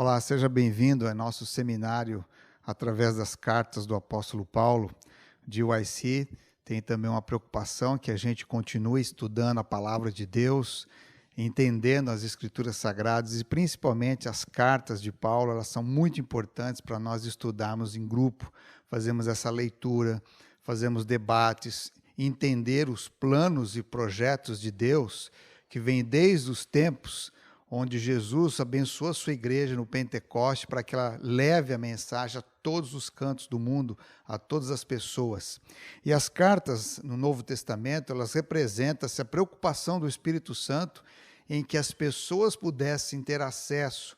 Olá, seja bem-vindo ao nosso seminário através das cartas do apóstolo Paulo, de UIC. Tem também uma preocupação que a gente continue estudando a palavra de Deus, entendendo as escrituras sagradas e principalmente as cartas de Paulo. Elas são muito importantes para nós estudarmos em grupo, fazemos essa leitura, fazemos debates, entender os planos e projetos de Deus que vêm desde os tempos onde Jesus abençoou a sua igreja no Pentecoste para que ela leve a mensagem a todos os cantos do mundo, a todas as pessoas. E as cartas no Novo Testamento, elas representam essa preocupação do Espírito Santo em que as pessoas pudessem ter acesso.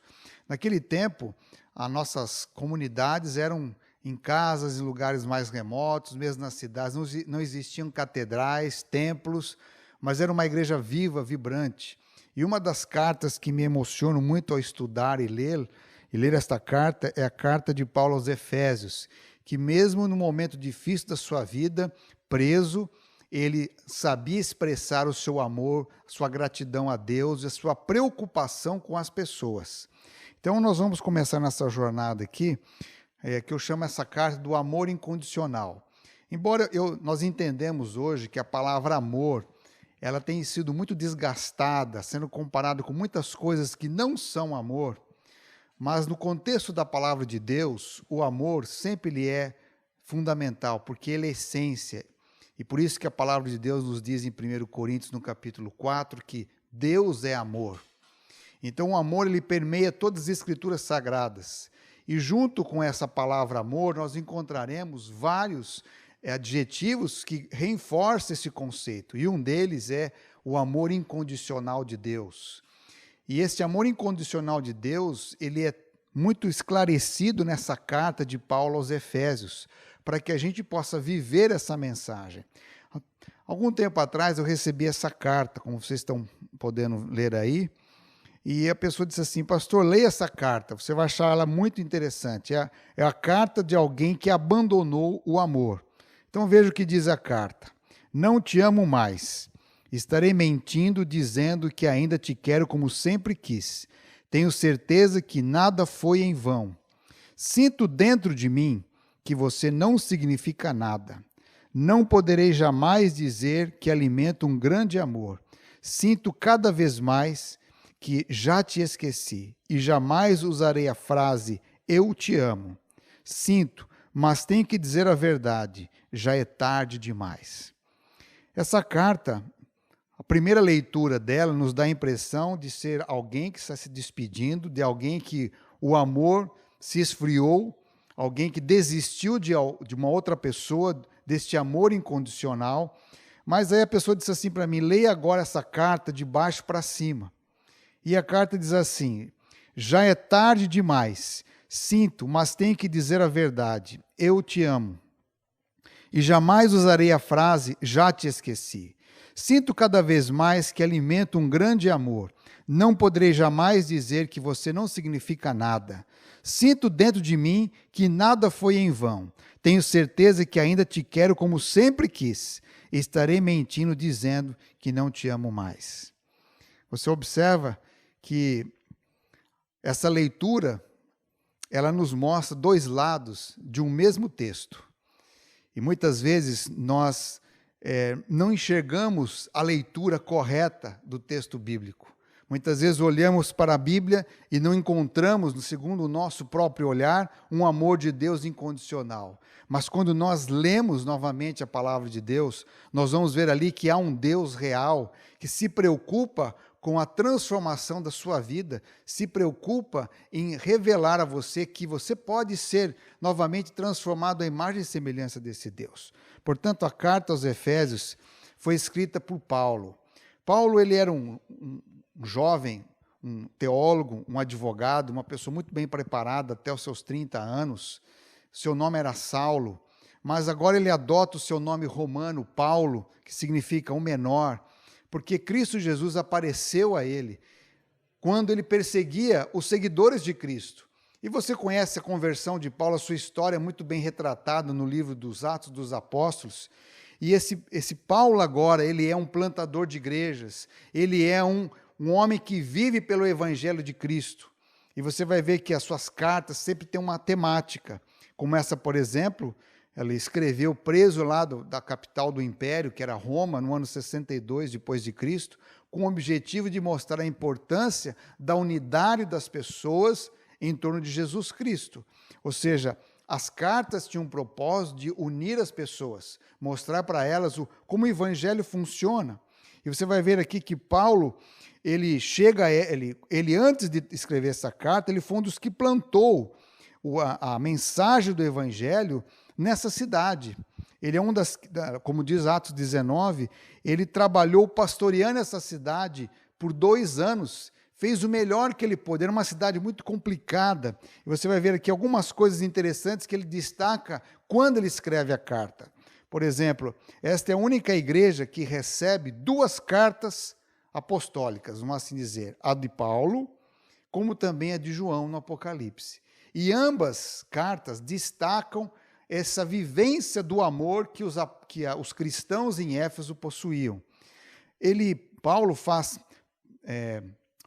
Naquele tempo, as nossas comunidades eram em casas, em lugares mais remotos, mesmo nas cidades, não existiam catedrais, templos, mas era uma igreja viva, vibrante. E uma das cartas que me emocionam muito ao estudar e ler esta carta é a carta de Paulo aos Efésios, que mesmo no momento difícil da sua vida, preso, ele sabia expressar o seu amor, a sua gratidão a Deus e a sua preocupação com as pessoas. Então nós vamos começar nessa jornada aqui, que eu chamo essa carta do amor incondicional. Embora nós entendemos hoje que a palavra amor ela tem sido muito desgastada, sendo comparada com muitas coisas que não são amor, mas no contexto da palavra de Deus, o amor sempre ele é fundamental, porque ele é essência. E por isso que a palavra de Deus nos diz em 1 Coríntios, no capítulo 4, que Deus é amor. Então o amor ele permeia todas as escrituras sagradas. E junto com essa palavra amor, nós encontraremos vários adjetivos que reforçam esse conceito, e um deles é o amor incondicional de Deus. E esse amor incondicional de Deus, ele é muito esclarecido nessa carta de Paulo aos Efésios, para que a gente possa viver essa mensagem. Algum tempo atrás eu recebi essa carta, como vocês estão podendo ler aí, e a pessoa disse assim: pastor, leia essa carta, você vai achar ela muito interessante. É a carta de alguém que abandonou o amor. Então veja o que diz a carta. Não te amo mais. Estarei mentindo dizendo que ainda te quero como sempre quis. Tenho certeza que nada foi em vão. Sinto dentro de mim que você não significa nada. Não poderei jamais dizer que alimento um grande amor. Sinto cada vez mais que já te esqueci e jamais usarei a frase eu te amo. Sinto, mas tenho que dizer a verdade. Já é tarde demais. Essa carta, a primeira leitura dela nos dá a impressão de ser alguém que está se despedindo, de alguém que o amor se esfriou, alguém que desistiu de uma outra pessoa, deste amor incondicional. Mas aí a pessoa disse assim para mim: leia agora essa carta de baixo para cima. E a carta diz assim: já é tarde demais. Sinto, mas tenho que dizer a verdade. Eu te amo. E jamais usarei a frase, já te esqueci. Sinto cada vez mais que alimento um grande amor. Não poderei jamais dizer que você não significa nada. Sinto dentro de mim que nada foi em vão. Tenho certeza que ainda te quero como sempre quis. Estarei mentindo dizendo que não te amo mais. Você observa que essa leitura, ela nos mostra dois lados de um mesmo texto. E muitas vezes nós não enxergamos a leitura correta do texto bíblico. Muitas vezes olhamos para a Bíblia e não encontramos, segundo o nosso próprio olhar, um amor de Deus incondicional. Mas quando nós lemos novamente a palavra de Deus, nós vamos ver ali que há um Deus real que se preocupa com a transformação da sua vida, se preocupa em revelar a você que você pode ser novamente transformado à imagem e semelhança desse Deus. Portanto, a carta aos Efésios foi escrita por Paulo. Paulo ele era um jovem, um teólogo, um advogado, uma pessoa muito bem preparada até os seus 30 anos. Seu nome era Saulo, mas agora ele adota o seu nome romano, Paulo, que significa o menor, porque Cristo Jesus apareceu a ele quando ele perseguia os seguidores de Cristo. E você conhece a conversão de Paulo, a sua história é muito bem retratada no livro dos Atos dos Apóstolos. E esse Paulo agora, ele é um plantador de igrejas, ele é um homem que vive pelo Evangelho de Cristo. E você vai ver que as suas cartas sempre têm uma temática. Como essa, por exemplo, ele escreveu preso lá da capital do Império, que era Roma, no ano 62 depois de Cristo, com o objetivo de mostrar a importância da unidade das pessoas em torno de Jesus Cristo. Ou seja, as cartas tinham um propósito de unir as pessoas, mostrar para elas como o evangelho funciona. E você vai ver aqui que Paulo, ele antes de escrever essa carta, ele foi um dos que plantou a mensagem do evangelho nessa cidade. Ele é como diz Atos 19, ele trabalhou pastoreando essa cidade por 2 anos, fez o melhor que ele pôde. Era uma cidade muito complicada. E você vai ver aqui algumas coisas interessantes que ele destaca quando ele escreve a carta. Por exemplo, esta é a única igreja que recebe 2 cartas apostólicas, vamos assim dizer, a de Paulo, como também a de João no Apocalipse. E ambas cartas destacam essa vivência do amor que os cristãos em Éfeso possuíam. Paulo faz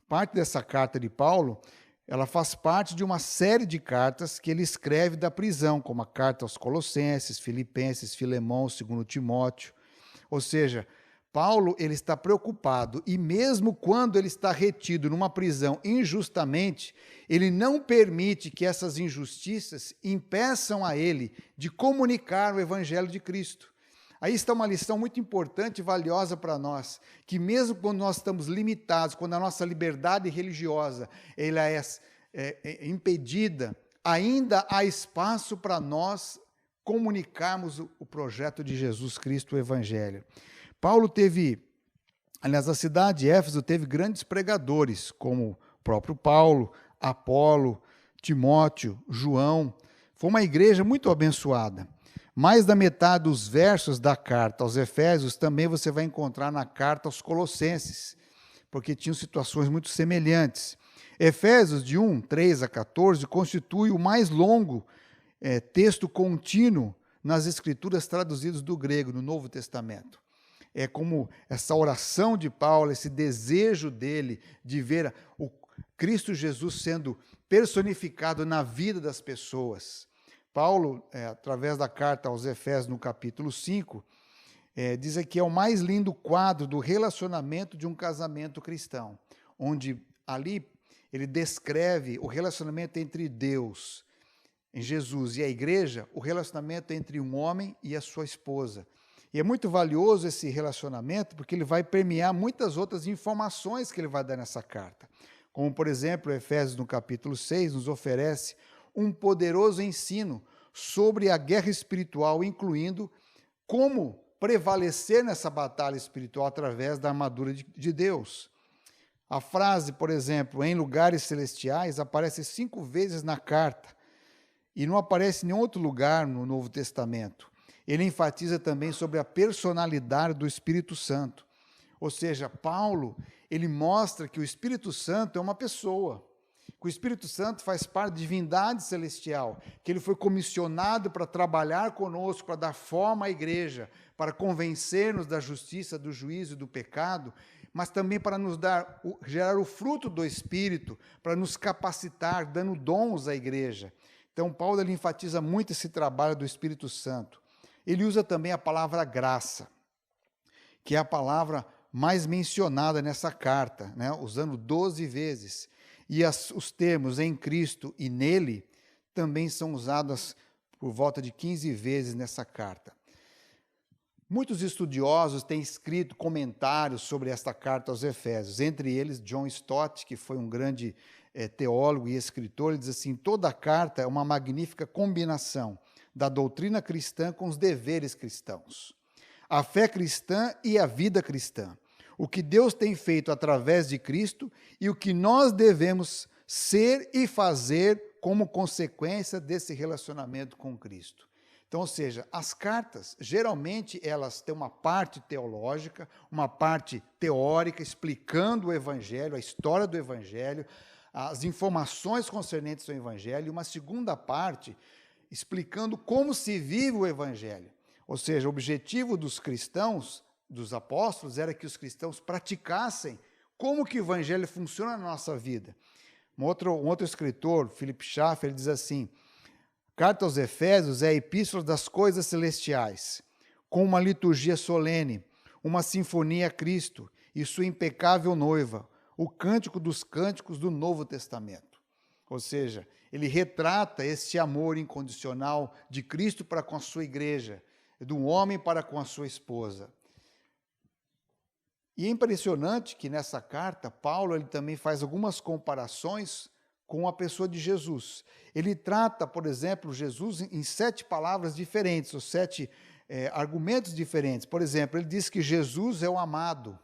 parte dessa carta de Paulo, ela faz parte de uma série de cartas que ele escreve da prisão, como a carta aos Colossenses, Filipenses, Filemão, 2 Timóteo. Ou seja, Paulo ele está preocupado, e mesmo quando ele está retido numa prisão injustamente, ele não permite que essas injustiças impeçam a ele de comunicar o evangelho de Cristo. Aí está uma lição muito importante e valiosa para nós, que mesmo quando nós estamos limitados, quando a nossa liberdade religiosa ela é impedida, ainda há espaço para nós comunicarmos o projeto de Jesus Cristo, o evangelho. A cidade de Éfeso teve grandes pregadores, como o próprio Paulo, Apolo, Timóteo, João. Foi uma igreja muito abençoada. Mais da metade dos versos da carta aos Efésios também você vai encontrar na carta aos Colossenses, porque tinham situações muito semelhantes. Efésios, de 1, 3 a 14, constitui o mais longo texto contínuo nas escrituras traduzidas do grego, no Novo Testamento. É como essa oração de Paulo, esse desejo dele de ver o Cristo Jesus sendo personificado na vida das pessoas. Paulo, através da carta aos Efésios, no capítulo 5, diz que é o mais lindo quadro do relacionamento de um casamento cristão, onde ali ele descreve o relacionamento entre Deus, em Jesus, e a igreja, o relacionamento entre um homem e a sua esposa. E é muito valioso esse relacionamento, porque ele vai permear muitas outras informações que ele vai dar nessa carta. Como, por exemplo, Efésios, no capítulo 6, nos oferece um poderoso ensino sobre a guerra espiritual, incluindo como prevalecer nessa batalha espiritual através da armadura de Deus. A frase, por exemplo, em lugares celestiais, aparece 5 vezes na carta e não aparece em nenhum outro lugar no Novo Testamento. Ele enfatiza também sobre a personalidade do Espírito Santo. Ou seja, Paulo, ele mostra que o Espírito Santo é uma pessoa, que o Espírito Santo faz parte da divindade celestial, que ele foi comissionado para trabalhar conosco, para dar forma à igreja, para convencer-nos da justiça, do juízo e do pecado, mas também para nos gerar o fruto do Espírito, para nos capacitar, dando dons à igreja. Então, Paulo ele enfatiza muito esse trabalho do Espírito Santo. Ele usa também a palavra graça, que é a palavra mais mencionada nessa carta, né? Usando 12 vezes. E os termos em Cristo e nele também são usados por volta de 15 vezes nessa carta. Muitos estudiosos têm escrito comentários sobre esta carta aos Efésios, entre eles John Stott, que foi um grande teólogo e escritor. Ele diz assim: toda a carta é uma magnífica combinação da doutrina cristã com os deveres cristãos, a fé cristã e a vida cristã, o que Deus tem feito através de Cristo e o que nós devemos ser e fazer como consequência desse relacionamento com Cristo. Então, ou seja, as cartas, geralmente, elas têm uma parte teológica, uma parte teórica, explicando o Evangelho, a história do Evangelho, as informações concernentes ao Evangelho, e uma segunda parte explicando como se vive o Evangelho. Ou seja, o objetivo dos cristãos, dos apóstolos, era que os cristãos praticassem como que o Evangelho funciona na nossa vida. Um outro escritor, Philip Schaff, ele diz assim: Carta aos Efésios é a epístola das coisas celestiais, com uma liturgia solene, uma sinfonia a Cristo e sua impecável noiva, o cântico dos cânticos do Novo Testamento. Ou seja, ele retrata esse amor incondicional de Cristo para com a sua igreja, do homem para com a sua esposa. E é impressionante que nessa carta, Paulo ele também faz algumas comparações com a pessoa de Jesus. Ele trata, por exemplo, Jesus em 7 palavras diferentes, ou 7 argumentos diferentes. Por exemplo, ele diz que Jesus é o amado,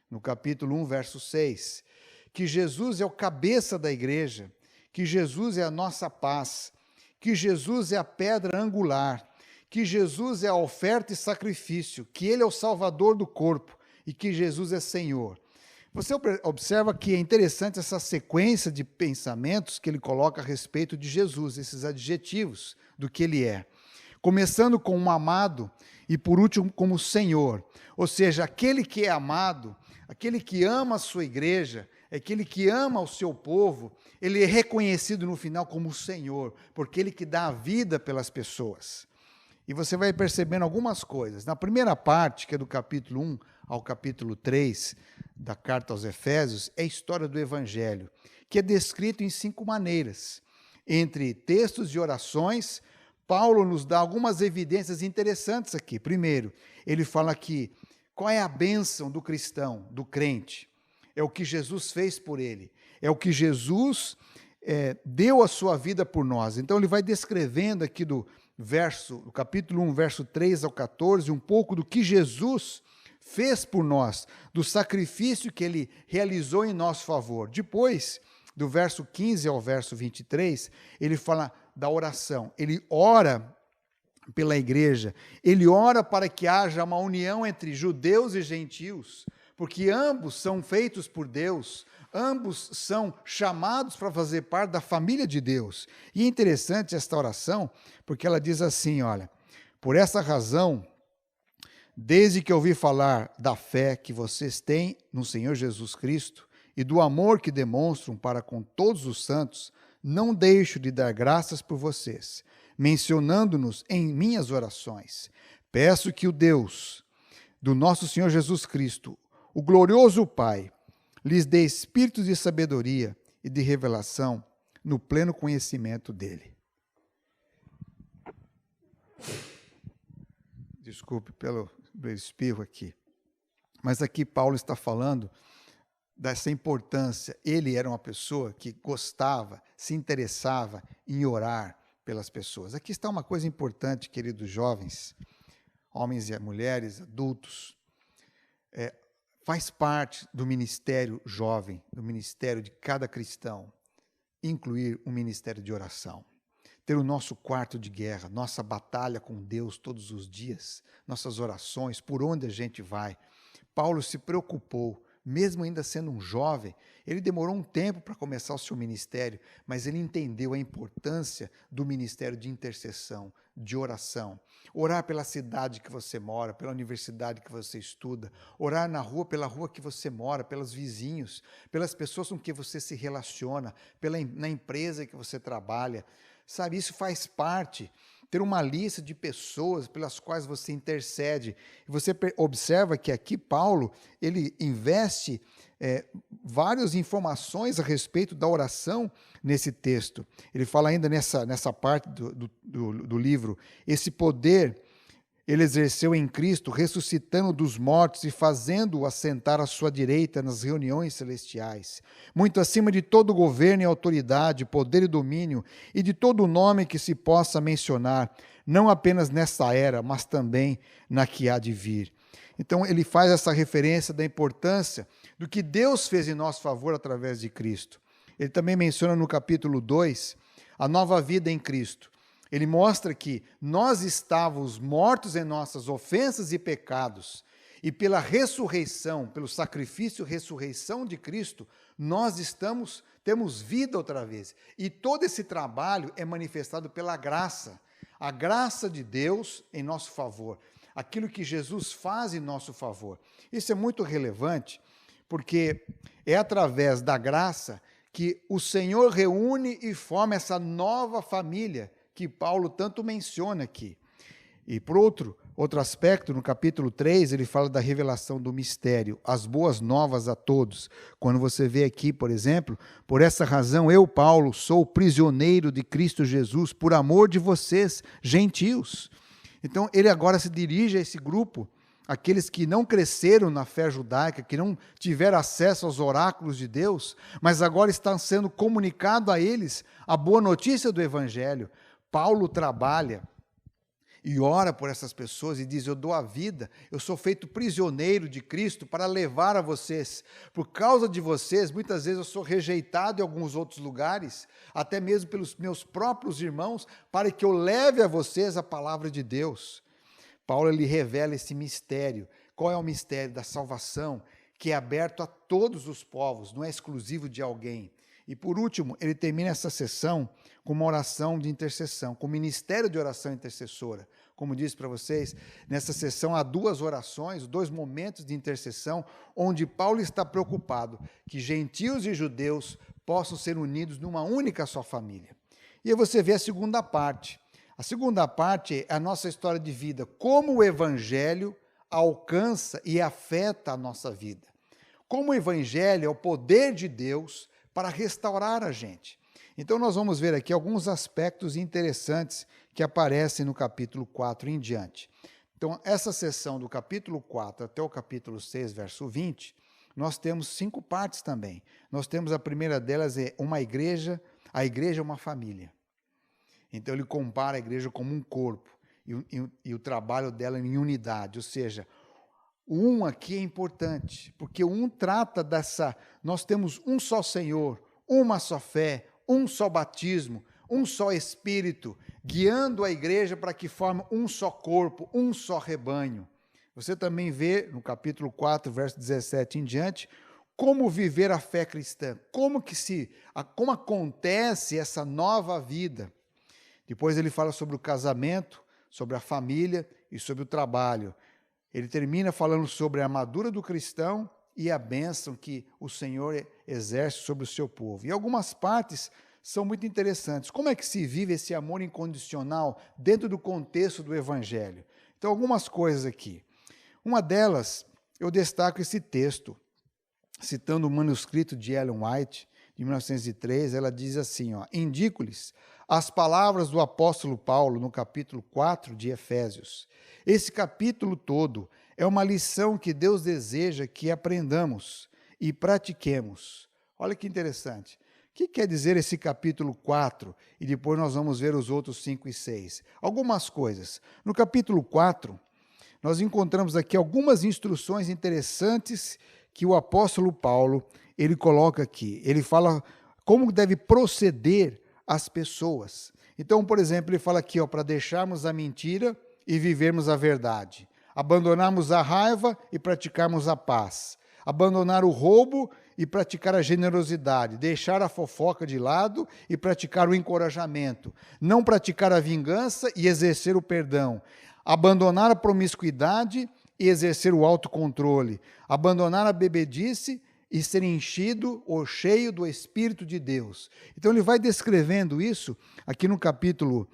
no capítulo 1, verso 6, que Jesus é o cabeça da igreja, que Jesus é a nossa paz, que Jesus é a pedra angular, que Jesus é a oferta e sacrifício, que ele é o salvador do corpo e que Jesus é Senhor. Você observa que é interessante essa sequência de pensamentos que ele coloca a respeito de Jesus, esses adjetivos do que ele é. Começando com um amado e por último como Senhor. Ou seja, aquele que é amado, aquele que ama a sua igreja, aquele que ama o seu povo, ele é reconhecido no final como Senhor, porque ele que dá a vida pelas pessoas. E você vai percebendo algumas coisas. Na primeira parte, que é do capítulo 1 ao capítulo 3 da carta aos Efésios, é a história do Evangelho, que é descrito em 5 maneiras. Entre textos e orações, Paulo nos dá algumas evidências interessantes aqui. Primeiro, ele fala que qual é a bênção do cristão, do crente? É o que Jesus fez por ele. É o que Jesus deu a sua vida por nós. Então ele vai descrevendo aqui do capítulo 1, verso 3 ao 14, um pouco do que Jesus fez por nós, do sacrifício que ele realizou em nosso favor. Depois, do verso 15 ao verso 23, ele fala da oração. Ele ora pela igreja, ele ora para que haja uma união entre judeus e gentios, porque ambos são feitos por Deus, ambos são chamados para fazer parte da família de Deus. E é interessante esta oração, porque ela diz assim, olha, por essa razão, desde que ouvi falar da fé que vocês têm no Senhor Jesus Cristo e do amor que demonstram para com todos os santos, não deixo de dar graças por vocês, mencionando-nos em minhas orações. Peço que o Deus do nosso Senhor Jesus Cristo, o glorioso Pai, lhes dê espíritos de sabedoria e de revelação no pleno conhecimento dele. Desculpe pelo espirro aqui. Mas aqui Paulo está falando dessa importância. Ele era uma pessoa que gostava, se interessava em orar pelas pessoas. Aqui está uma coisa importante, queridos jovens, homens e mulheres, adultos. Faz parte do ministério jovem, do ministério de cada cristão, incluir um ministério de oração. Ter o nosso quarto de guerra, nossa batalha com Deus todos os dias, nossas orações, por onde a gente vai. Paulo se preocupou, mesmo ainda sendo um jovem, ele demorou um tempo para começar o seu ministério, mas ele entendeu a importância do ministério de intercessão, de oração. Orar pela cidade que você mora, pela universidade que você estuda, orar na rua, pela rua que você mora, pelos vizinhos, pelas pessoas com quem você se relaciona, na empresa que você trabalha. Sabe, isso faz parte, ter uma lista de pessoas pelas quais você intercede. E você observa que aqui Paulo, ele investe várias informações a respeito da oração nesse texto. Ele fala ainda nessa parte do livro, esse poder ele exerceu em Cristo, ressuscitando dos mortos e fazendo-o assentar à sua direita nas reuniões celestiais, muito acima de todo governo e autoridade, poder e domínio, e de todo nome que se possa mencionar, não apenas nesta era, mas também na que há de vir. Então, ele faz essa referência da importância do que Deus fez em nosso favor através de Cristo. Ele também menciona no capítulo 2 a nova vida em Cristo. Ele mostra que nós estávamos mortos em nossas ofensas e pecados, e pela ressurreição, pelo sacrifício e ressurreição de Cristo, nós temos vida outra vez. E todo esse trabalho é manifestado pela graça, a graça de Deus em nosso favor, aquilo que Jesus faz em nosso favor. Isso é muito relevante, porque é através da graça que o Senhor reúne e forma essa nova família que Paulo tanto menciona aqui. E por outro aspecto, no capítulo 3, ele fala da revelação do mistério, as boas novas a todos. Quando você vê aqui, por exemplo, por essa razão eu, Paulo, sou prisioneiro de Cristo Jesus, por amor de vocês, gentios. Então, ele agora se dirige a esse grupo, aqueles que não cresceram na fé judaica, que não tiveram acesso aos oráculos de Deus, mas agora está sendo comunicado a eles a boa notícia do Evangelho. Paulo trabalha e ora por essas pessoas e diz, eu dou a vida, eu sou feito prisioneiro de Cristo para levar a vocês. Por causa de vocês, muitas vezes eu sou rejeitado em alguns outros lugares, até mesmo pelos meus próprios irmãos, para que eu leve a vocês a palavra de Deus. Paulo ele revela esse mistério. Qual é o mistério da salvação? Que é aberto a todos os povos, não é exclusivo de alguém. E por último, ele termina essa sessão com uma oração de intercessão, com o ministério de oração intercessora. Como disse para vocês, nessa sessão há duas orações, dois momentos de intercessão, onde Paulo está preocupado que gentios e judeus possam ser unidos numa única só família. E aí você vê a segunda parte. A segunda parte é a nossa história de vida, como o Evangelho alcança e afeta a nossa vida. Como o Evangelho é o poder de Deus para restaurar a gente. Então nós vamos ver aqui alguns aspectos interessantes que aparecem no capítulo 4 em diante. Então essa sessão do capítulo 4 até o capítulo 6, verso 20, nós temos 5 partes também. Nós temos a primeira delas é uma igreja, a igreja é uma família. Então ele compara a igreja como um corpo e o trabalho dela em unidade, ou seja, o um aqui é importante, porque o um trata dessa, nós temos um só Senhor, uma só fé, um só batismo, um só Espírito, guiando a igreja para que forme um só corpo, um só rebanho. Você também vê no capítulo 4, verso 17 em diante, como viver a fé cristã, como acontece essa nova vida. Depois ele fala sobre o casamento, sobre a família e sobre o trabalho. Ele termina falando sobre a armadura do cristão e a bênção que o Senhor exerce sobre o seu povo. E algumas partes são muito interessantes. Como é que se vive esse amor incondicional dentro do contexto do Evangelho? Então, algumas coisas aqui. Uma delas, eu destaco esse texto, citando o manuscrito de Ellen White, de 1903, ela diz assim, indico-lhes as palavras do apóstolo Paulo no capítulo 4 de Efésios. Esse capítulo todo é uma lição que Deus deseja que aprendamos e pratiquemos. Olha que interessante. O que quer dizer esse capítulo 4? E depois nós vamos ver os outros 5 e 6. Algumas coisas. No capítulo 4, nós encontramos aqui algumas instruções interessantes que o apóstolo Paulo ele coloca aqui. Ele fala como deve proceder as pessoas. Então, por exemplo, ele fala aqui, para deixarmos a mentira e vivermos a verdade. Abandonarmos a raiva e praticarmos a paz. Abandonar o roubo e praticar a generosidade. Deixar a fofoca de lado e praticar o encorajamento. Não praticar a vingança e exercer o perdão. Abandonar a promiscuidade e exercer o autocontrole. Abandonar a bebedice e ser enchido ou cheio do Espírito de Deus. Então ele vai descrevendo isso aqui no capítulo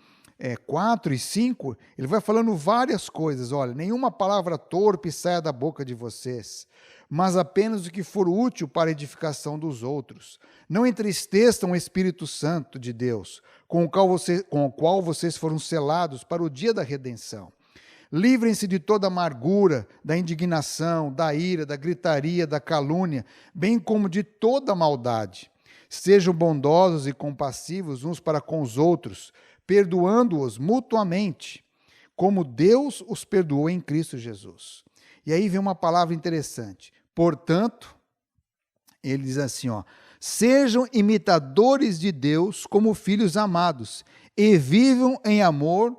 4 e 5, ele vai falando várias coisas. Olha, nenhuma palavra torpe saia da boca de vocês, mas apenas o que for útil para a edificação dos outros. Não entristeçam o Espírito Santo de Deus, com o qual vocês foram selados para o dia da redenção. Livrem-se de toda amargura, da indignação, da ira, da gritaria, da calúnia, bem como de toda maldade. Sejam bondosos e compassivos uns para com os outros, perdoando-os mutuamente, como Deus os perdoou em Cristo Jesus. E aí vem uma palavra interessante. Portanto, ele diz assim, sejam imitadores de Deus como filhos amados, e vivam em amor,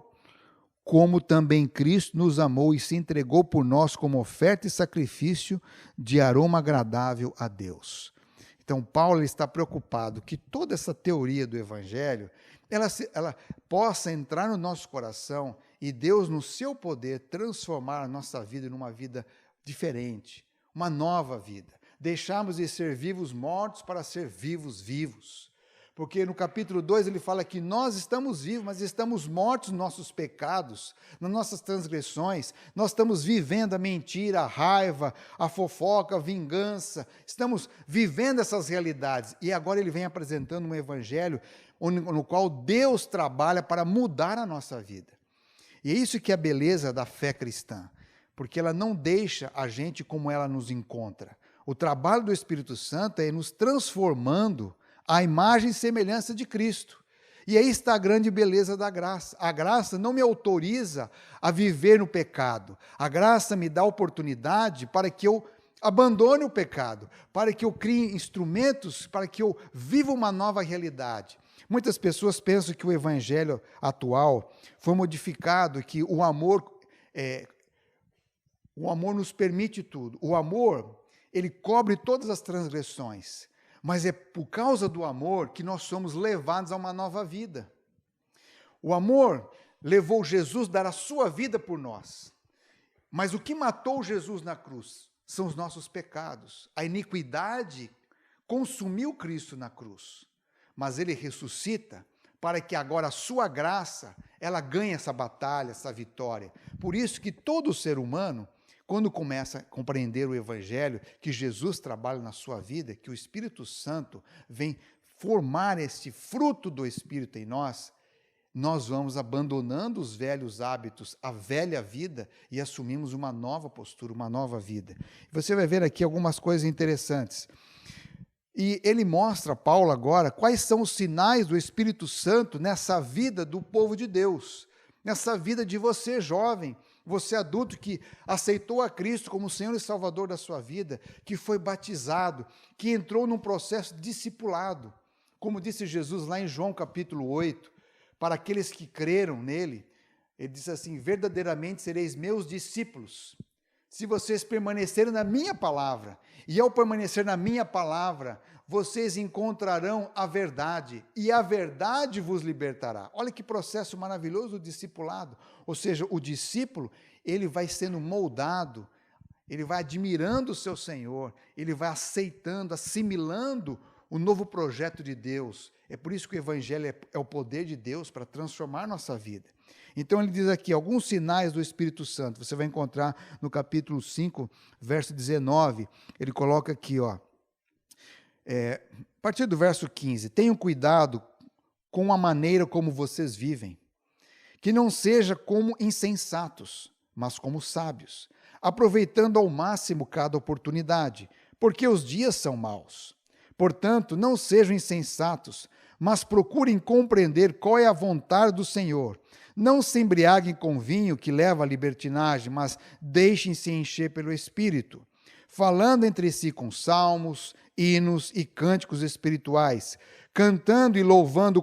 como também Cristo nos amou e se entregou por nós como oferta e sacrifício de aroma agradável a Deus. Então, Paulo está preocupado que toda essa teoria do Evangelho, ela possa entrar no nosso coração e Deus, no seu poder, transformar a nossa vida numa vida diferente, uma nova vida. deixarmos de ser vivos mortos para ser vivos vivos. Porque no capítulo 2 ele fala que nós estamos vivos, mas estamos mortos nos nossos pecados, nas nossas transgressões. Nós estamos vivendo a mentira, a raiva, a fofoca, a vingança. Estamos vivendo essas realidades. E agora ele vem apresentando um evangelho no qual Deus trabalha para mudar a nossa vida. E é isso que é a beleza da fé cristã, porque ela não deixa a gente como ela nos encontra. O trabalho do Espírito Santo é nos transformando à imagem e semelhança de Cristo. E aí está a grande beleza da graça. A graça não me autoriza a viver no pecado. A graça me dá oportunidade para que eu abandone o pecado, para que eu crie instrumentos, para que eu viva uma nova realidade. Muitas pessoas pensam que o evangelho atual foi modificado, que o amor nos permite tudo. O amor, ele cobre todas as transgressões. Mas é por causa do amor que nós somos levados a uma nova vida. O amor levou Jesus a dar a sua vida por nós. Mas o que matou Jesus na cruz são os nossos pecados. A iniquidade consumiu Cristo na cruz. Mas ele ressuscita para que agora a sua graça, ela ganhe essa batalha, essa vitória. Por isso que todo ser humano, quando começa a compreender o Evangelho, que Jesus trabalha na sua vida, que o Espírito Santo vem formar este fruto do Espírito em nós, nós vamos abandonando os velhos hábitos, a velha vida, e assumimos uma nova postura, uma nova vida. Você vai ver aqui algumas coisas interessantes. E ele mostra, Paulo agora, quais são os sinais do Espírito Santo nessa vida do povo de Deus, nessa vida de você, jovem, você adulto que aceitou a Cristo como Senhor e Salvador da sua vida, que foi batizado, que entrou num processo discipulado. Como disse Jesus lá em João capítulo 8, para aqueles que creram nele, ele disse assim: verdadeiramente sereis meus discípulos, se vocês permanecerem na minha palavra. E ao permanecer na minha palavra, vocês encontrarão a verdade, e a verdade vos libertará. Olha que processo maravilhoso do discipulado. Ou seja, o discípulo, ele vai sendo moldado, ele vai admirando o seu Senhor, ele vai aceitando, assimilando o novo projeto de Deus. É por isso que o Evangelho é o poder de Deus para transformar nossa vida. Então ele diz aqui, alguns sinais do Espírito Santo, você vai encontrar no capítulo 5, verso 19, ele coloca aqui, a partir do verso 15, tenham cuidado com a maneira como vocês vivem, que não seja como insensatos, mas como sábios, aproveitando ao máximo cada oportunidade, porque os dias são maus. Portanto, não sejam insensatos, mas procurem compreender qual é a vontade do Senhor. Não se embriaguem com vinho que leva à libertinagem, mas deixem-se encher pelo Espírito, falando entre si com salmos, hinos e cânticos espirituais, cantando e louvando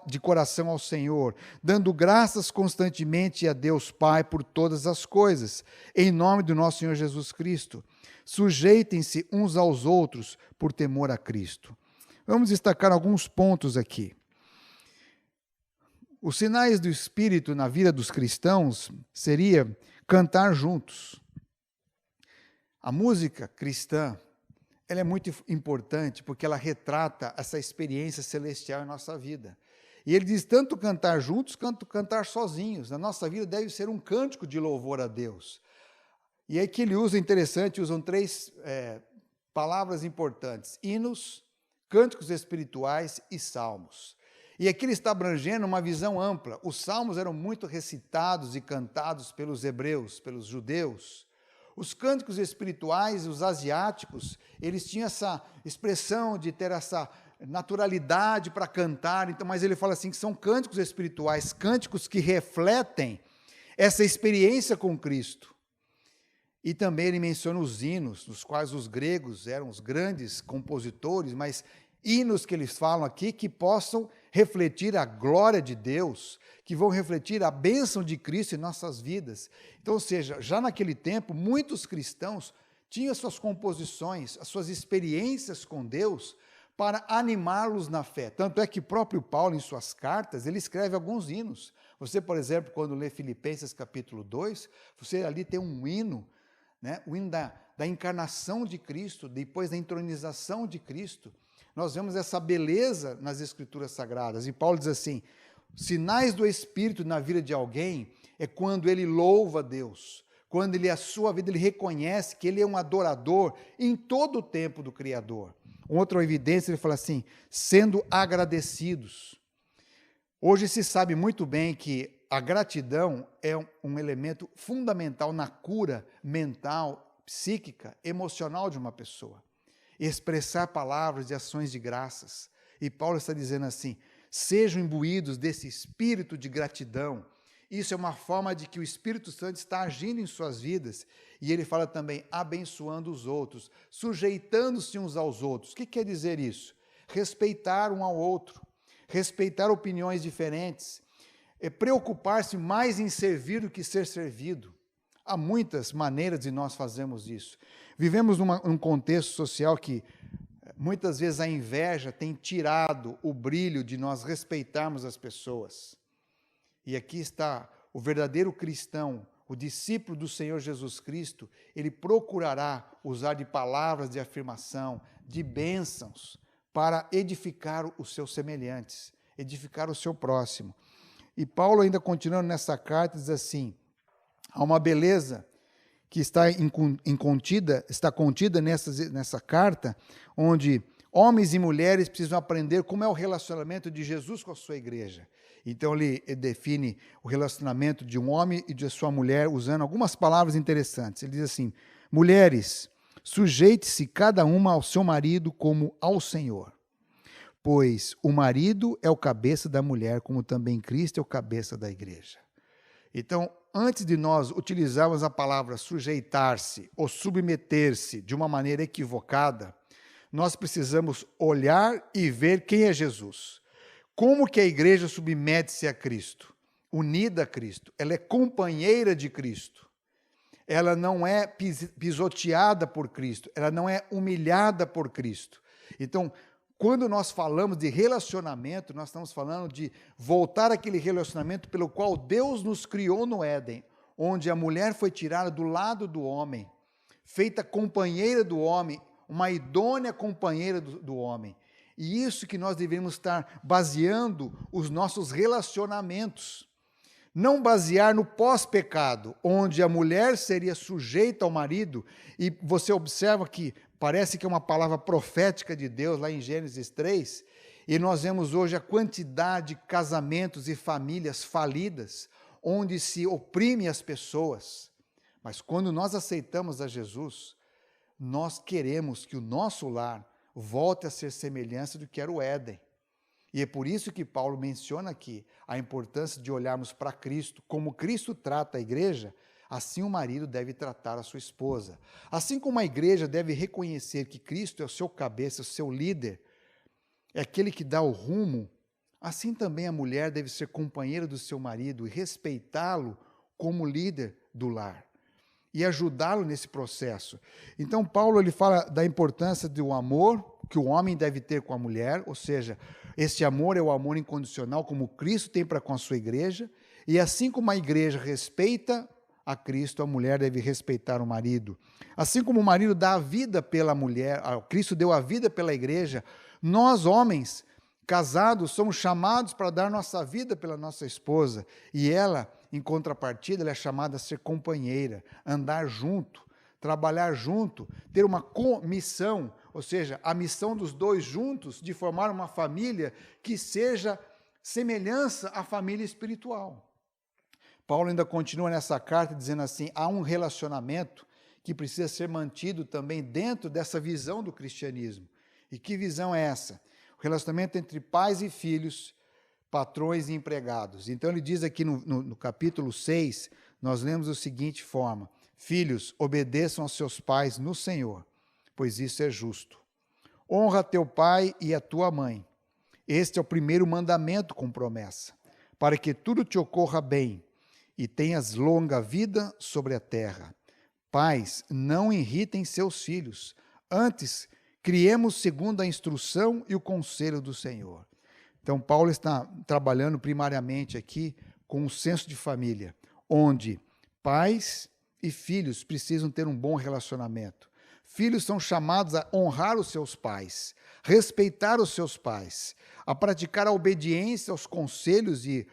de coração ao Senhor, dando graças constantemente a Deus Pai por todas as coisas, em nome do nosso Senhor Jesus Cristo. Sujeitem-se uns aos outros por temor a Cristo. Vamos destacar alguns pontos aqui. Os sinais do Espírito na vida dos cristãos seria cantar juntos. A música cristã, ela é muito importante porque ela retrata essa experiência celestial em nossa vida. E ele diz tanto cantar juntos quanto cantar sozinhos. Na nossa vida deve ser um cântico de louvor a Deus. E aí que ele usa, interessante, usam três palavras importantes: hinos, cânticos espirituais e salmos. E aqui ele está abrangendo uma visão ampla. Os salmos eram muito recitados e cantados pelos hebreus, pelos judeus. Os cânticos espirituais, os asiáticos, eles tinham essa expressão de ter essa naturalidade para cantar, então, mas ele fala assim que são cânticos espirituais, cânticos que refletem essa experiência com Cristo. E também ele menciona os hinos, nos quais os gregos eram os grandes compositores, mas hinos que eles falam aqui que possam refletir a glória de Deus, que vão refletir a bênção de Cristo em nossas vidas. Então, ou seja, já naquele tempo, muitos cristãos tinham as suas composições, as suas experiências com Deus para animá-los na fé. Tanto é que o próprio Paulo, em suas cartas, ele escreve alguns hinos. Você, por exemplo, quando lê Filipenses capítulo 2, você ali tem um hino né? O hino da encarnação de Cristo, depois da entronização de Cristo. Nós vemos essa beleza nas Escrituras Sagradas. E Paulo diz assim, sinais do Espírito na vida de alguém é quando ele louva a Deus, quando ele, a sua vida, ele reconhece que ele é um adorador em todo o tempo do Criador. Outra evidência, ele fala assim, sendo agradecidos. Hoje se sabe muito bem que a gratidão é um elemento fundamental na cura mental, psíquica, emocional de uma pessoa. Expressar palavras e ações de graças. E Paulo está dizendo assim, sejam imbuídos desse espírito de gratidão. Isso é uma forma de que o Espírito Santo está agindo em suas vidas. E ele fala também, abençoando os outros, sujeitando-se uns aos outros. O que quer dizer isso? Respeitar um ao outro, respeitar opiniões diferentes, preocupar-se mais em servir do que ser servido. Há muitas maneiras de nós fazermos isso. Vivemos num contexto social que muitas vezes a inveja tem tirado o brilho de nós respeitarmos as pessoas. E aqui está o verdadeiro cristão, o discípulo do Senhor Jesus Cristo, ele procurará usar de palavras de afirmação, de bênçãos, para edificar os seus semelhantes, edificar o seu próximo. E Paulo, ainda continuando nessa carta, diz assim, há uma beleza que está contida nessa carta, onde homens e mulheres precisam aprender como é o relacionamento de Jesus com a sua igreja. Então ele define o relacionamento de um homem e de sua mulher usando algumas palavras interessantes. Ele diz assim, mulheres, sujeite-se cada uma ao seu marido como ao Senhor, pois o marido é o cabeça da mulher, como também Cristo é o cabeça da igreja. Então, antes de nós utilizarmos a palavra sujeitar-se ou submeter-se de uma maneira equivocada, nós precisamos olhar e ver quem é Jesus. Como que a igreja submete-se a Cristo? Unida a Cristo. Ela é companheira de Cristo. Ela não é pisoteada por Cristo. Ela não é humilhada por Cristo. Então, quando nós falamos de relacionamento, nós estamos falando de voltar àquele relacionamento pelo qual Deus nos criou no Éden, onde a mulher foi tirada do lado do homem, feita companheira do homem, uma idônea companheira do homem. E isso que nós devemos estar baseando os nossos relacionamentos. Não basear no pós-pecado, onde a mulher seria sujeita ao marido, e você observa que parece que é uma palavra profética de Deus, lá em Gênesis 3, e nós vemos hoje a quantidade de casamentos e famílias falidas, onde se oprime as pessoas. Mas quando nós aceitamos a Jesus, nós queremos que o nosso lar volte a ser semelhança do que era o Éden. E é por isso que Paulo menciona aqui a importância de olharmos para Cristo, como Cristo trata a igreja, assim o marido deve tratar a sua esposa. Assim como a igreja deve reconhecer que Cristo é o seu cabeça, o seu líder, é aquele que dá o rumo, assim também a mulher deve ser companheira do seu marido e respeitá-lo como líder do lar e ajudá-lo nesse processo. Então Paulo ele fala da importância do amor que o homem deve ter com a mulher, ou seja, esse amor é o amor incondicional como Cristo tem para com a sua igreja, e assim como a igreja respeita a Cristo, a mulher deve respeitar o marido. Assim como o marido dá a vida pela mulher, Cristo deu a vida pela igreja, nós homens casados somos chamados para dar nossa vida pela nossa esposa, e ela, em contrapartida, ela é chamada a ser companheira, andar junto, trabalhar junto, ter uma comissão, ou seja, a missão dos dois juntos de formar uma família que seja semelhança à família espiritual. Paulo ainda continua nessa carta dizendo assim, há um relacionamento que precisa ser mantido também dentro dessa visão do cristianismo. E que visão é essa? O relacionamento entre pais e filhos, patrões e empregados. Então ele diz aqui no capítulo 6, nós lemos da seguinte forma, filhos, obedeçam aos seus pais no Senhor, pois isso é justo. Honra teu pai e a tua mãe. Este é o primeiro mandamento com promessa, para que tudo te ocorra bem e tenhas longa vida sobre a terra. Pais, não irritem seus filhos, antes criemos segundo a instrução e o conselho do Senhor. Então, Paulo está trabalhando primariamente aqui com um senso de família, onde pais e filhos precisam ter um bom relacionamento. Filhos são chamados a honrar os seus pais, respeitar os seus pais, a praticar a obediência aos conselhos e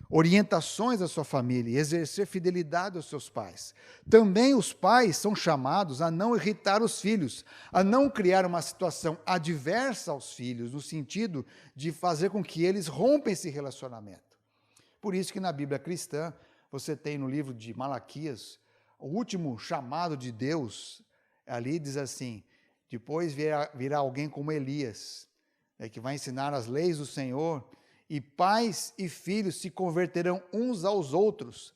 orientações da sua família e exercer fidelidade aos seus pais. Também os pais são chamados a não irritar os filhos, a não criar uma situação adversa aos filhos, no sentido de fazer com que eles rompam esse relacionamento. Por isso que na Bíblia cristã, você tem no livro de Malaquias, o último chamado de Deus, ali diz assim, depois virá alguém como Elias, que vai ensinar as leis do Senhor, e pais e filhos se converterão uns aos outros,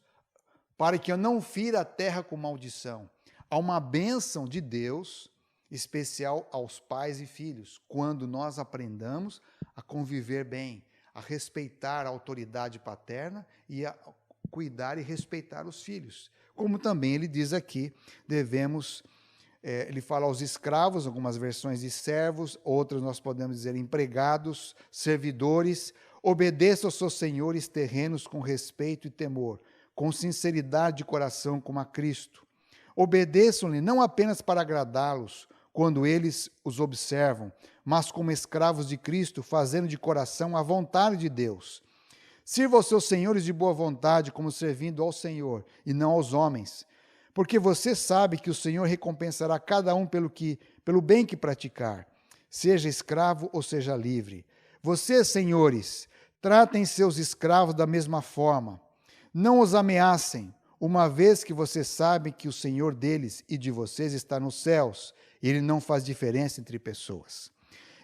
para que eu não fira a terra com maldição. Há uma bênção de Deus especial aos pais e filhos, quando nós aprendamos a conviver bem, a respeitar a autoridade paterna e a cuidar e respeitar os filhos. Como também ele diz aqui, devemos, ele fala aos escravos, algumas versões de servos, outras nós podemos dizer empregados, servidores, obedeça aos seus senhores terrenos com respeito e temor, com sinceridade de coração como a Cristo. Obedeçam-lhe não apenas para agradá-los, quando eles os observam, mas como escravos de Cristo, fazendo de coração a vontade de Deus. Sirva aos seus senhores de boa vontade, como servindo ao Senhor, e não aos homens, porque você sabe que o Senhor recompensará cada um pelo bem que praticar, seja escravo ou seja livre. Vocês, senhores, tratem seus escravos da mesma forma. Não os ameacem, uma vez que vocês sabem que o Senhor deles e de vocês está nos céus, e Ele não faz diferença entre pessoas.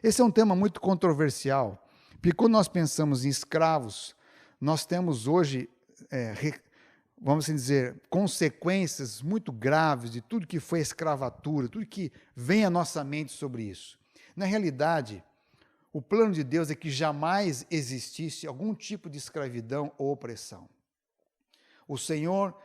Esse é um tema muito controversial, porque quando nós pensamos em escravos, nós temos hoje, vamos assim dizer, consequências muito graves de tudo que foi escravatura, tudo que vem à nossa mente sobre isso. Na realidade, o plano de Deus é que jamais existisse algum tipo de escravidão ou opressão. O Senhor,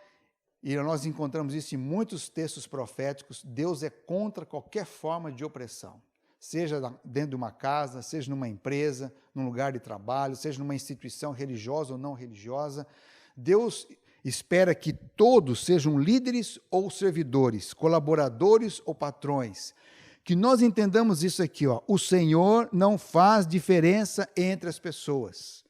e nós encontramos isso em muitos textos proféticos, Deus é contra qualquer forma de opressão. Seja dentro de uma casa, seja numa empresa, num lugar de trabalho, seja numa instituição religiosa ou não religiosa. Deus espera que todos sejam líderes ou servidores, colaboradores ou patrões. Que nós entendamos isso aqui, o Senhor não faz diferença entre as pessoas.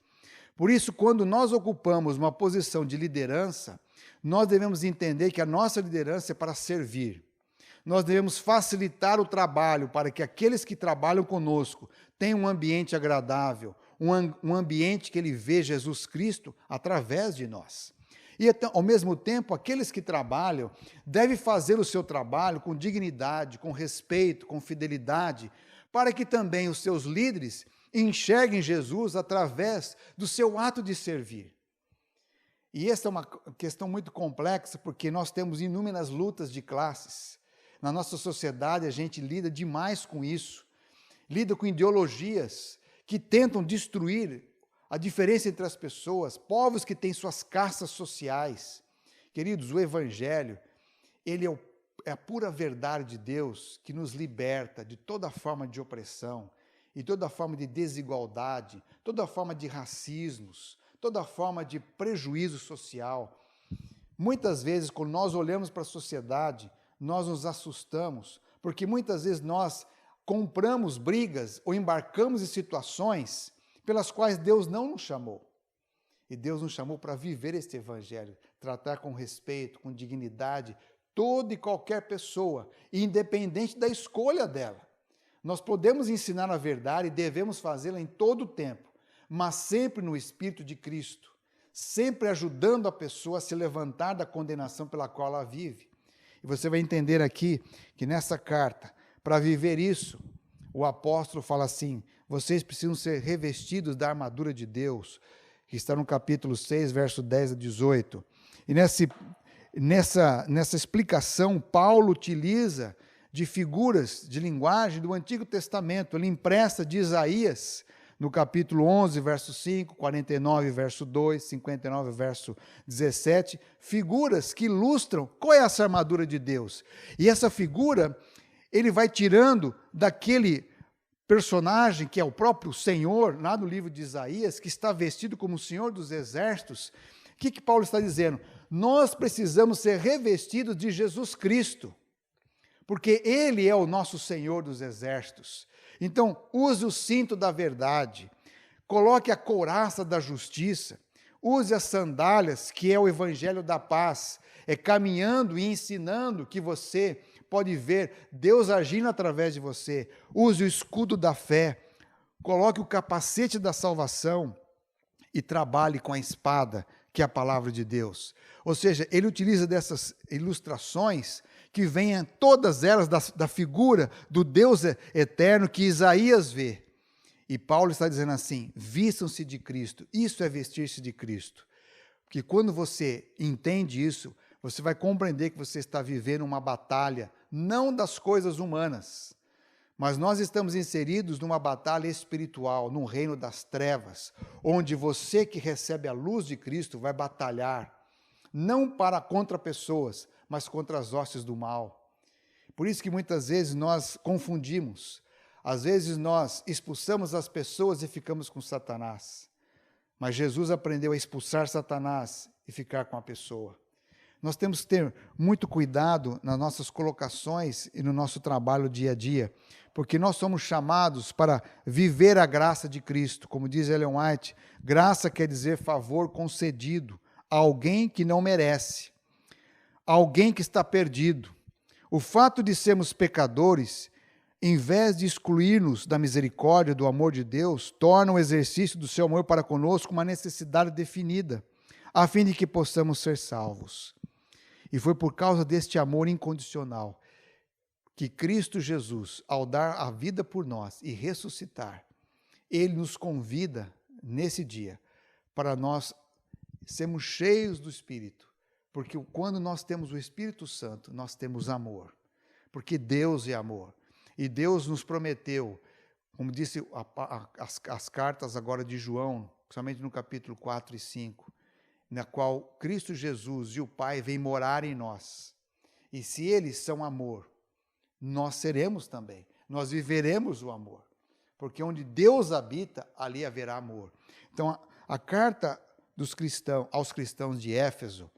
Por isso, quando nós ocupamos uma posição de liderança, nós devemos entender que a nossa liderança é para servir. Nós devemos facilitar o trabalho para que aqueles que trabalham conosco tenham um ambiente agradável, um ambiente que ele vê Jesus Cristo através de nós. E, ao mesmo tempo, aqueles que trabalham devem fazer o seu trabalho com dignidade, com respeito, com fidelidade, para que também os seus líderes enxerguem Jesus através do seu ato de servir. E essa é uma questão muito complexa, porque nós temos inúmeras lutas de classes. Na nossa sociedade, a gente lida demais com isso. Lida com ideologias que tentam destruir a diferença entre as pessoas, povos que têm suas castas sociais. Queridos, o Evangelho, ele é a pura verdade de Deus que nos liberta de toda forma de opressão, e toda forma de desigualdade, toda forma de racismos, toda forma de prejuízo social. Muitas vezes, quando nós olhamos para a sociedade, nós nos assustamos, porque muitas vezes nós compramos brigas ou embarcamos em situações pelas quais Deus não nos chamou. E Deus nos chamou para viver este Evangelho, tratar com respeito, com dignidade, toda e qualquer pessoa, independente da escolha dela. Nós podemos ensinar a verdade e devemos fazê-la em todo o tempo, mas sempre no Espírito de Cristo, sempre ajudando a pessoa a se levantar da condenação pela qual ela vive. E você vai entender aqui que nessa carta, para viver isso, o apóstolo fala assim: vocês precisam ser revestidos da armadura de Deus, que está no capítulo 6, verso 10 a 18. E nessa explicação, Paulo utiliza de figuras de linguagem do Antigo Testamento. Ele empresta de Isaías, no capítulo 11, verso 5, 49, verso 2, 59, verso 17, figuras que ilustram qual é essa armadura de Deus. E essa figura, ele vai tirando daquele personagem que é o próprio Senhor, lá no livro de Isaías, que está vestido como o Senhor dos Exércitos, que Paulo está dizendo? Nós precisamos ser revestidos de Jesus Cristo, porque Ele é o nosso Senhor dos exércitos. Então, use o cinto da verdade, coloque a couraça da justiça, use as sandálias, que é o evangelho da paz, caminhando e ensinando que você pode ver Deus agindo através de você. Use o escudo da fé, coloque o capacete da salvação e trabalhe com a espada, que é a palavra de Deus. Ou seja, ele utiliza dessas ilustrações que vêm todas elas da figura do Deus eterno que Isaías vê. E Paulo está dizendo assim, vistam-se de Cristo. Isso é vestir-se de Cristo. Porque quando você entende isso, você vai compreender que você está vivendo uma batalha, não das coisas humanas, mas nós estamos inseridos numa batalha espiritual, num reino das trevas, onde você que recebe a luz de Cristo vai batalhar, não contra pessoas, mas contra as hostes do mal. Por isso que muitas vezes nós confundimos. Às vezes nós expulsamos as pessoas e ficamos com Satanás. Mas Jesus aprendeu a expulsar Satanás e ficar com a pessoa. Nós temos que ter muito cuidado nas nossas colocações e no nosso trabalho dia a dia, porque nós somos chamados para viver a graça de Cristo. Como diz Ellen White, graça quer dizer favor concedido a alguém que não merece, a alguém que está perdido. O fato de sermos pecadores, em vez de excluir-nos da misericórdia, do amor de Deus, torna o exercício do seu amor para conosco uma necessidade definida, a fim de que possamos ser salvos. E foi por causa deste amor incondicional que Cristo Jesus, ao dar a vida por nós e ressuscitar, Ele nos convida nesse dia para nós sermos cheios do Espírito, porque quando nós temos o Espírito Santo, nós temos amor, porque Deus é amor. E Deus nos prometeu, como disse as cartas agora de João, principalmente no capítulo 4 e 5, na qual Cristo Jesus e o Pai vêm morar em nós. E se eles são amor, nós seremos também. Nós viveremos o amor. Porque onde Deus habita, ali haverá amor. Então, a carta dos cristãos, aos cristãos de Éfeso,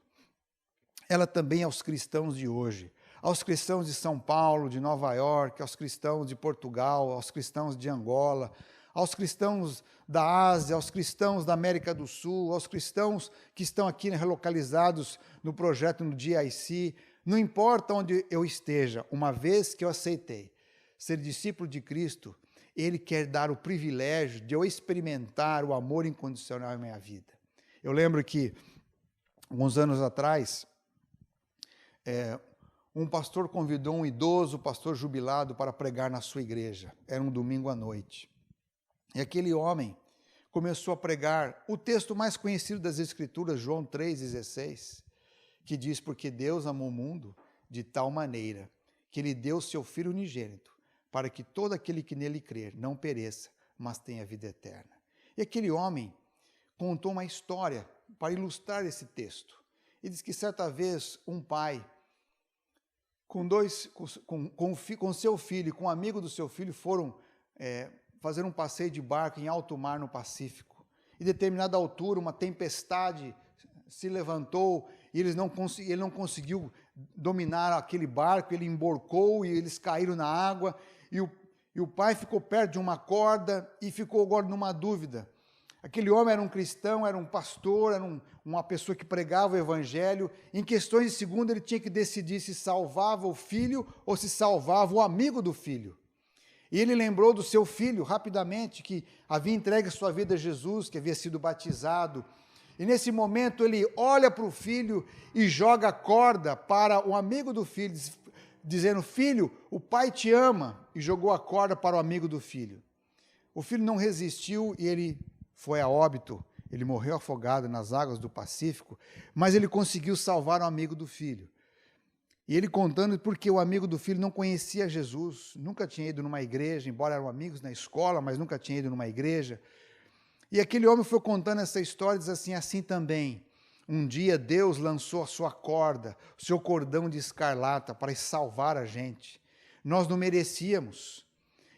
ela também é aos cristãos de hoje. Aos cristãos de São Paulo, de Nova York, aos cristãos de Portugal, aos cristãos de Angola, aos cristãos da Ásia, aos cristãos da América do Sul, aos cristãos que estão aqui relocalizados no projeto no DIC, não importa onde eu esteja, uma vez que eu aceitei ser discípulo de Cristo, Ele quer dar o privilégio de eu experimentar o amor incondicional em minha vida. Eu lembro que, alguns anos atrás, um pastor convidou um idoso pastor jubilado para pregar na sua igreja. Era um domingo à noite. E aquele homem começou a pregar o texto mais conhecido das Escrituras, João 3,16, que diz, porque Deus amou o mundo de tal maneira que Ele deu o seu Filho unigênito, para que todo aquele que nele crer não pereça, mas tenha vida eterna. E aquele homem contou uma história para ilustrar esse texto. Ele diz que certa vez um pai, com seu filho, com um amigo do seu filho, foram fazer um passeio de barco em alto mar no Pacífico. Em determinada altura, uma tempestade se levantou e ele não conseguiu dominar aquele barco, ele emborcou e eles caíram na água. E o pai ficou perto de uma corda e ficou agora numa dúvida. Aquele homem era um cristão, era um pastor, era uma pessoa que pregava o evangelho. Em questões de segundo, ele tinha que decidir se salvava o filho ou se salvava o amigo do filho. E ele lembrou do seu filho rapidamente, que havia entregue sua vida a Jesus, que havia sido batizado. E nesse momento ele olha para o filho e joga a corda para o amigo do filho, dizendo, filho, o pai te ama, e jogou a corda para o amigo do filho. O filho não resistiu e ele foi a óbito, ele morreu afogado nas águas do Pacífico, mas ele conseguiu salvar o amigo do filho. E ele contando porque o amigo do filho não conhecia Jesus, nunca tinha ido numa igreja, embora eram amigos na escola, mas nunca tinha ido numa igreja. E aquele homem foi contando essa história e diz assim também, um dia Deus lançou a sua corda, o seu cordão de escarlata para salvar a gente. Nós não merecíamos.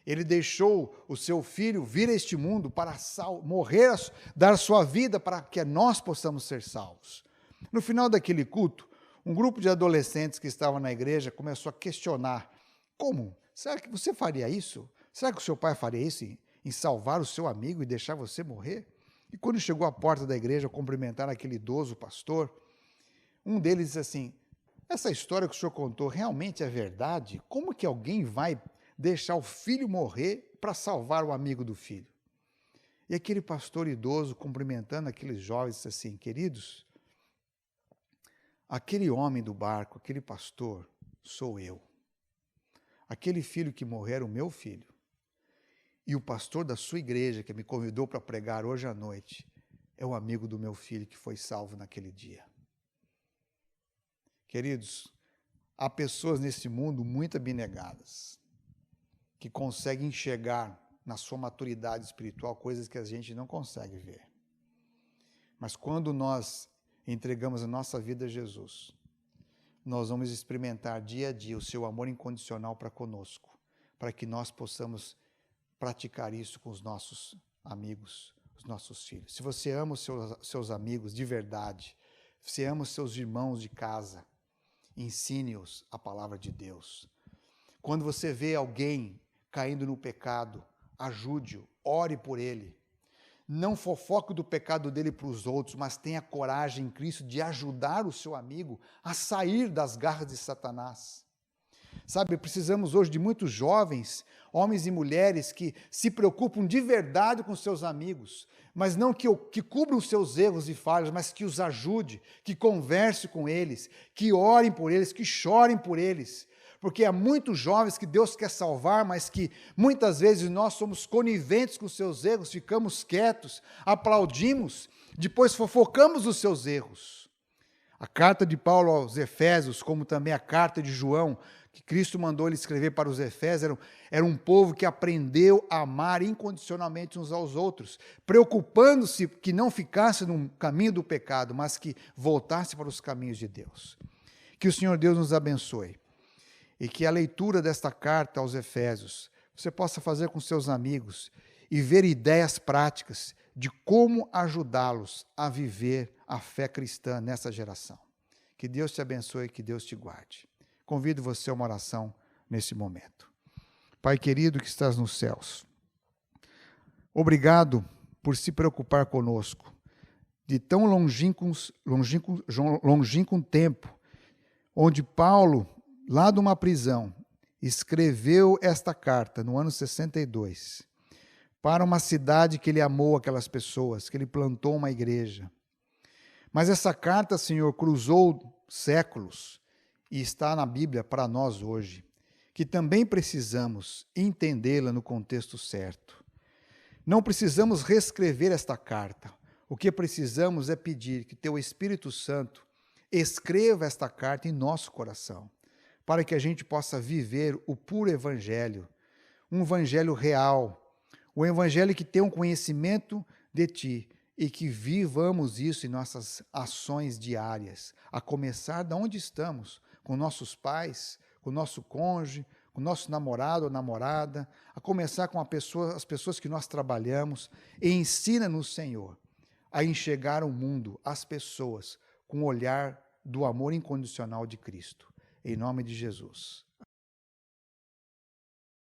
Ele deixou o seu filho vir a este mundo para morrer, dar sua vida para que nós possamos ser salvos. No final daquele culto, um grupo de adolescentes que estavam na igreja começou a questionar: como? Será que você faria isso? Será que o seu pai faria isso em salvar o seu amigo e deixar você morrer? E quando chegou à porta da igreja cumprimentar aquele idoso pastor, um deles disse assim: essa história que o senhor contou realmente é verdade? Como que alguém vai deixar o filho morrer para salvar o amigo do filho? E aquele pastor idoso, cumprimentando aqueles jovens, disse assim: queridos, aquele homem do barco, aquele pastor, sou eu. Aquele filho que morreu era o meu filho. E o pastor da sua igreja, que me convidou para pregar hoje à noite, é o amigo do meu filho que foi salvo naquele dia. Queridos, há pessoas nesse mundo muito abnegadas, que conseguem enxergar na sua maturidade espiritual coisas que a gente não consegue ver. Mas quando nós entregamos a nossa vida a Jesus, nós vamos experimentar dia a dia o seu amor incondicional para conosco, para que nós possamos praticar isso com os nossos amigos, os nossos filhos. Se você ama os seus amigos de verdade, se ama os seus irmãos de casa, ensine-os a palavra de Deus. Quando você vê alguém caindo no pecado, ajude-o, ore por ele. Não fofoque do pecado dele para os outros, mas tenha coragem em Cristo de ajudar o seu amigo a sair das garras de Satanás. Sabe, precisamos hoje de muitos jovens, homens e mulheres que se preocupam de verdade com seus amigos, mas não que cubram os seus erros e falhas, mas que os ajude, que converse com eles, que orem por eles, que chorem por eles. Porque há muitos jovens que Deus quer salvar, mas que muitas vezes nós somos coniventes com os seus erros, ficamos quietos, aplaudimos, depois fofocamos os seus erros. A carta de Paulo aos Efésios, como também a carta de João, que Cristo mandou ele escrever para os Efésios, era um povo que aprendeu a amar incondicionalmente uns aos outros, preocupando-se que não ficasse no caminho do pecado, mas que voltasse para os caminhos de Deus. Que o Senhor Deus nos abençoe e que a leitura desta carta aos Efésios você possa fazer com seus amigos e ver ideias práticas de como ajudá-los a viver a fé cristã nessa geração. Que Deus te abençoe e que Deus te guarde. Convido você a uma oração nesse momento. Pai querido que estás nos céus, obrigado por se preocupar conosco, de tão longínquo tempo, onde Paulo, lá de uma prisão, escreveu esta carta no ano 62, para uma cidade que ele amou aquelas pessoas, que ele plantou uma igreja. Mas essa carta, Senhor, cruzou séculos e está na Bíblia para nós hoje, que também precisamos entendê-la no contexto certo. Não precisamos reescrever esta carta. O que precisamos é pedir que Teu Espírito Santo escreva esta carta em nosso coração, para que a gente possa viver o puro Evangelho, um Evangelho real, o Evangelho que tem um conhecimento de Ti e que vivamos isso em nossas ações diárias, a começar de onde estamos, com nossos pais, com o nosso cônjuge, com o nosso namorado ou namorada, a começar com as pessoas que nós trabalhamos, e ensina-nos, Senhor, a enxergar o mundo, as pessoas, com o olhar do amor incondicional de Cristo. Em nome de Jesus.